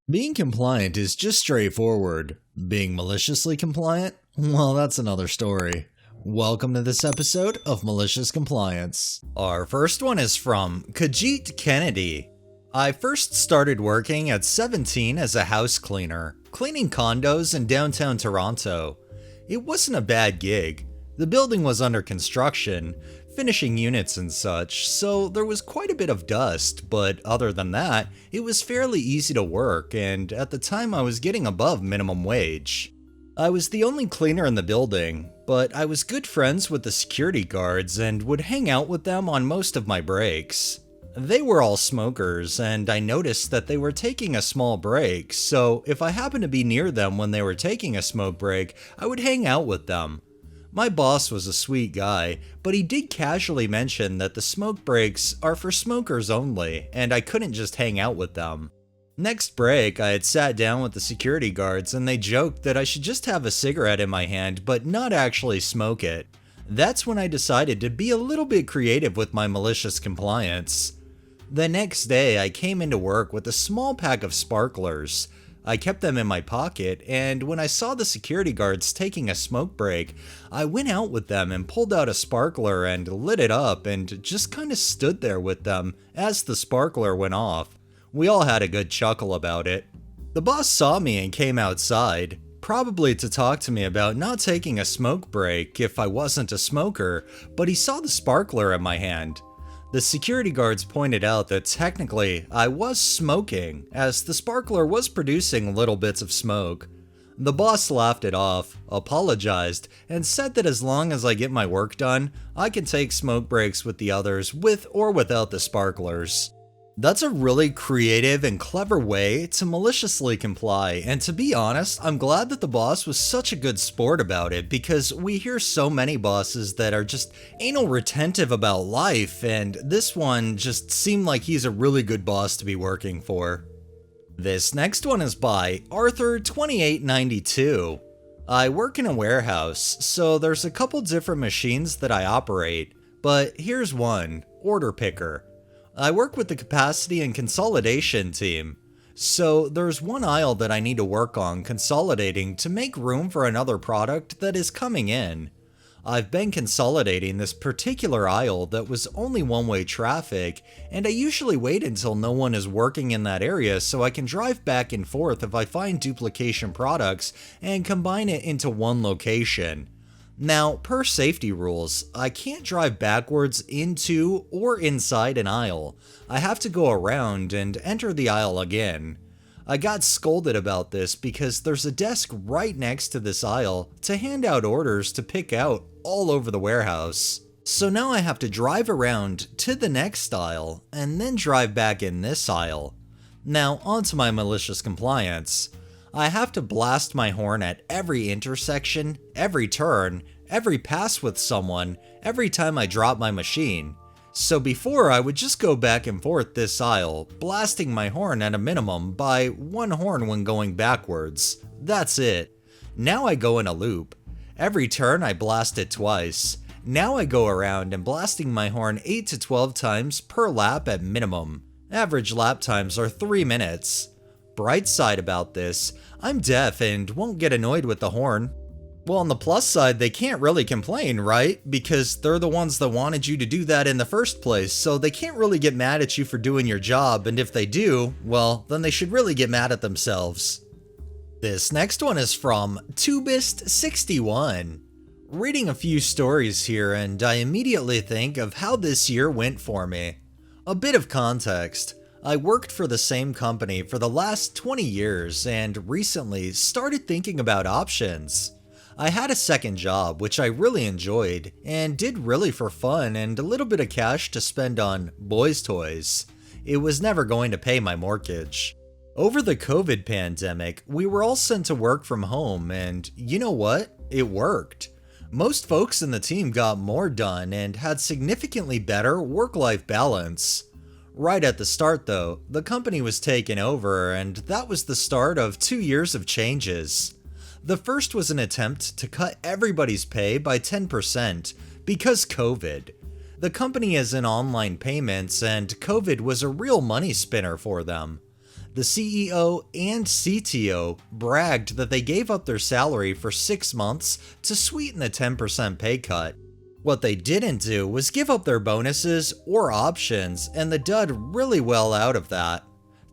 Being compliant is just straightforward. Being maliciously compliant? Well, that's another story. Welcome to this episode of Malicious Compliance. Our first one is from Kajit Kennedy. I first started working at 17 as a house cleaner, cleaning condos in downtown Toronto. It wasn't a bad gig. The building was under construction, finishing units and such, so there was quite a bit of dust, but other than that, it was fairly easy to work, and at the time I was getting above minimum wage. I was the only cleaner in the building, but I was good friends with the security guards and would hang out with them on most of my breaks. They were all smokers, and I noticed that they were taking a small break, so if I happened to be near them when they were taking a smoke break, I would hang out with them. My boss was a sweet guy, but he did casually mention that the smoke breaks are for smokers only, and I couldn't just hang out with them. Next break, I had sat down with the security guards and they joked that I should just have a cigarette in my hand but not actually smoke it. That's when I decided to be a little bit creative with my malicious compliance. The next day, I came into work with a small pack of sparklers. I kept them in my pocket, and when I saw the security guards taking a smoke break, I went out with them and pulled out a sparkler and lit it up and just kinda stood there with them as the sparkler went off. We all had a good chuckle about it. The boss saw me and came outside, probably to talk to me about not taking a smoke break if I wasn't a smoker, but he saw the sparkler in my hand. The security guards pointed out that technically I was smoking, as the sparkler was producing little bits of smoke. The boss laughed it off, apologized, and said that as long as I get my work done, I can take smoke breaks with the others with or without the sparklers. That's a really creative and clever way to maliciously comply, and to be honest, I'm glad that the boss was such a good sport about it, because we hear so many bosses that are just anal retentive about life, and this one just seemed like he's a really good boss to be working for. This next one is by Arthur2892. I work in a warehouse, so there's a couple different machines that I operate, but here's one, order picker. I work with the capacity and consolidation team, so there's one aisle that I need to work on consolidating to make room for another product that is coming in. I've been consolidating this particular aisle that was only one-way traffic, and I usually wait until no one is working in that area so I can drive back and forth if I find duplication products and combine it into one location. Now, per safety rules, I can't drive backwards into or inside an aisle. I have to go around and enter the aisle again. I got scolded about this because there's a desk right next to this aisle to hand out orders to pick out all over the warehouse. So now I have to drive around to the next aisle and then drive back in this aisle. Now, onto my malicious compliance. I have to blast my horn at every intersection, every turn, every pass with someone, every time I drop my machine. So before I would just go back and forth this aisle, blasting my horn at a minimum by one horn when going backwards. That's it. Now I go in a loop. Every turn I blast it twice. Now I go around and blasting my horn 8 to 12 times per lap at minimum. Average lap times are 3 minutes. Bright side about this, I'm deaf and won't get annoyed with the horn. Well, on the plus side, they can't really complain, right? Because they're the ones that wanted you to do that in the first place, so they can't really get mad at you for doing your job, and if they do, well, then they should really get mad at themselves. This next one is from Tubist61. Reading a few stories here, and I immediately think of how this year went for me. A bit of context. I worked for the same company for the last 20 years and recently started thinking about options. I had a second job, which I really enjoyed, and did really for fun and a little bit of cash to spend on boys' toys. It was never going to pay my mortgage. Over the COVID pandemic, we were all sent to work from home, and you know what? It worked. Most folks in the team got more done and had significantly better work-life balance. Right at the start though, the company was taken over, and that was the start of 2 years of changes. The first was an attempt to cut everybody's pay by 10% because COVID. The company is in online payments, and COVID was a real money spinner for them. The CEO and CTO bragged that they gave up their salary for 6 months to sweeten the 10% pay cut. What they didn't do was give up their bonuses or options, and the dud really well out of that.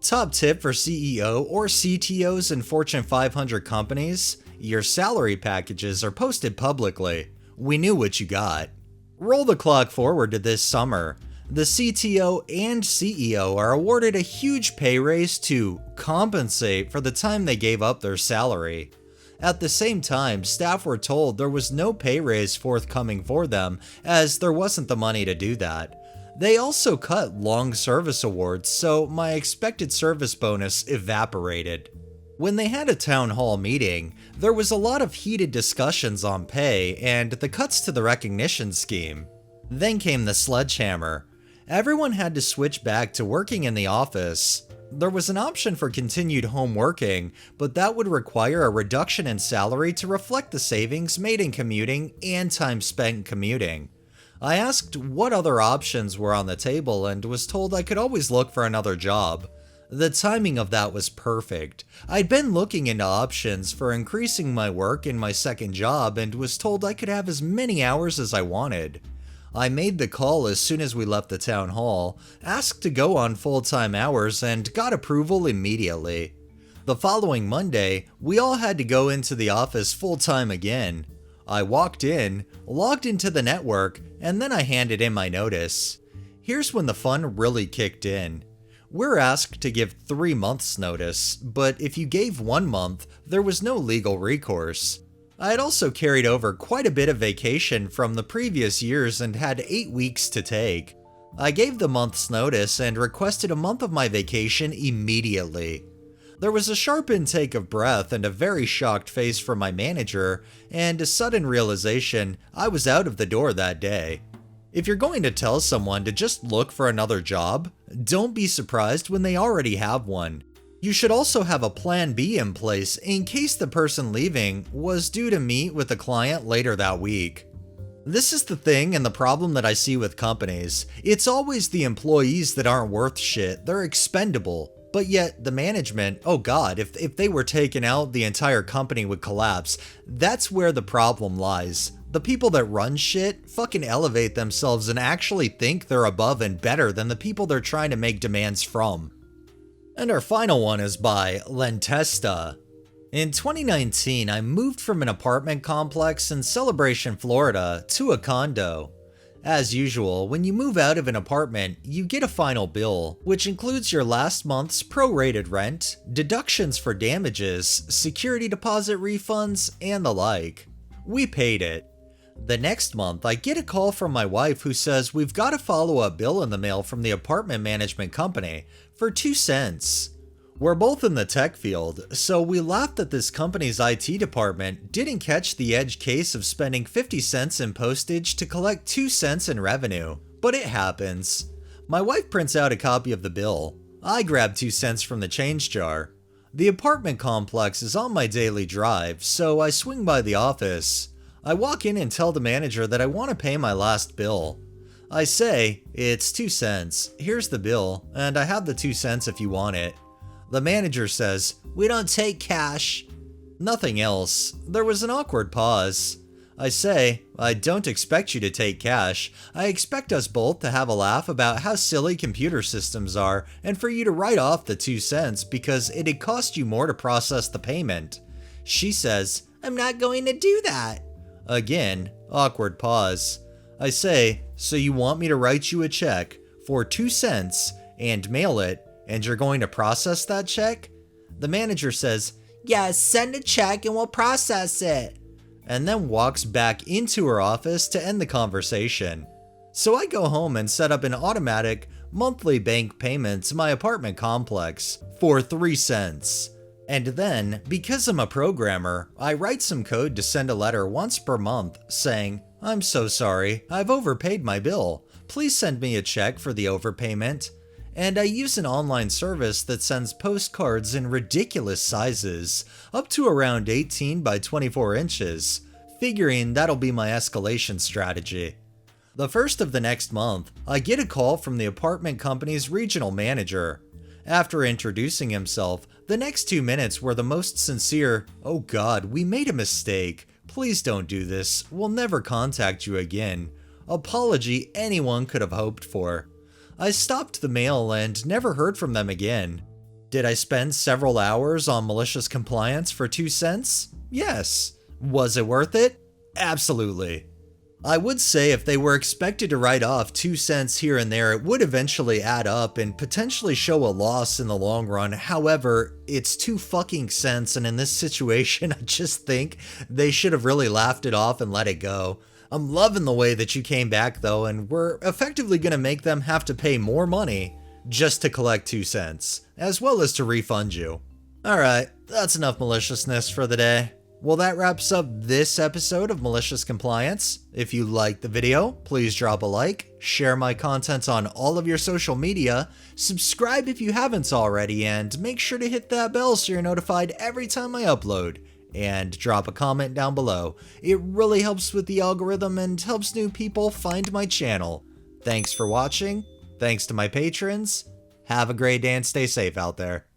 Top tip for CEO or CTOs in Fortune 500 companies: your salary packages are posted publicly. We knew what you got. Roll the clock forward to this summer. The CTO and CEO are awarded a huge pay raise to compensate for the time they gave up their salary. At the same time, staff were told there was no pay raise forthcoming for them, as there wasn't the money to do that. They also cut long service awards, so my expected service bonus evaporated. When they had a town hall meeting, there was a lot of heated discussions on pay and the cuts to the recognition scheme. Then came the sledgehammer. Everyone had to switch back to working in the office. There was an option for continued home working, but that would require a reduction in salary to reflect the savings made in commuting and time spent commuting. I asked what other options were on the table and was told I could always look for another job. The timing of that was perfect. I'd been looking into options for increasing my work in my second job and was told I could have as many hours as I wanted. I made the call as soon as we left the town hall, asked to go on full-time hours, and got approval immediately. The following Monday, we all had to go into the office full-time again. I walked in, logged into the network, and then I handed in my notice. Here's when the fun really kicked in. We're asked to give 3 months notice, but if you gave 1 month, there was no legal recourse. I had also carried over quite a bit of vacation from the previous years and had 8 weeks to take. I gave the month's notice and requested a month of my vacation immediately. There was a sharp intake of breath and a very shocked face from my manager, and a sudden realization I was out of the door that day. If you're going to tell someone to just look for another job, don't be surprised when they already have one. You should also have a plan B in place in case the person leaving was due to meet with a client later that week. This is the thing and the problem that I see with companies. It's always the employees that aren't worth shit, they're expendable. But yet, the management, oh god, if they were taken out, the entire company would collapse. That's where the problem lies. The people that run shit fucking elevate themselves and actually think they're above and better than the people they're trying to make demands from. And our final one is by Lentesta. In 2019, I moved from an apartment complex in Celebration, Florida to a condo. As usual, when you move out of an apartment, you get a final bill, which includes your last month's prorated rent, deductions for damages, security deposit refunds, and the like. We paid it. The next month, I get a call from my wife who says we've got a follow-up bill in the mail from the apartment management company for 2 cents. We're both in the tech field, so we laughed that this company's IT department didn't catch the edge case of spending 50 cents in postage to collect 2 cents in revenue. But it happens. My wife prints out a copy of the bill. I grab 2 cents from the change jar. The apartment complex is on my daily drive, so I swing by the office. I walk in and tell the manager that I want to pay my last bill. I say, it's 2 cents, here's the bill, and I have the 2 cents if you want it. The manager says, we don't take cash. Nothing else. There was an awkward pause. I say, I don't expect you to take cash. I expect us both to have a laugh about how silly computer systems are and for you to write off the 2 cents because it'd cost you more to process the payment. She says, I'm not going to do that. Again, awkward pause. I say, so you want me to write you a check for 2 cents and mail it, and you're going to process that check? The manager says, yes, send a check and we'll process it. And then walks back into her office to end the conversation. So I go home and set up an automatic monthly bank payment to my apartment complex for 3 cents. And then, because I'm a programmer, I write some code to send a letter once per month saying, I'm so sorry, I've overpaid my bill. Please send me a check for the overpayment. And I use an online service that sends postcards in ridiculous sizes, up to around 18 by 24 inches, figuring that'll be my escalation strategy. The first of the next month, I get a call from the apartment company's regional manager. After introducing himself, the next 2 minutes were the most sincere, "Oh God, we made a mistake. Please don't do this. We'll never contact you again" apology anyone could have hoped for. I stopped the mail and never heard from them again. Did I spend several hours on malicious compliance for 2 cents? Yes. Was it worth it? Absolutely. I would say if they were expected to write off 2 cents here and there, it would eventually add up and potentially show a loss in the long run. However, it's 2 fucking cents, and in this situation, I just think they should have really laughed it off and let it go. I'm loving the way that you came back though, and we're effectively gonna make them have to pay more money just to collect 2 cents, as well as to refund you. Alright, that's enough maliciousness for the day. Well, that wraps up this episode of Malicious Compliance. If you liked the video, please drop a like, share my content on all of your social media, subscribe if you haven't already, and make sure to hit that bell so you're notified every time I upload. And drop a comment down below. It really helps with the algorithm and helps new people find my channel. Thanks for watching. Thanks to my patrons. Have a great day and stay safe out there.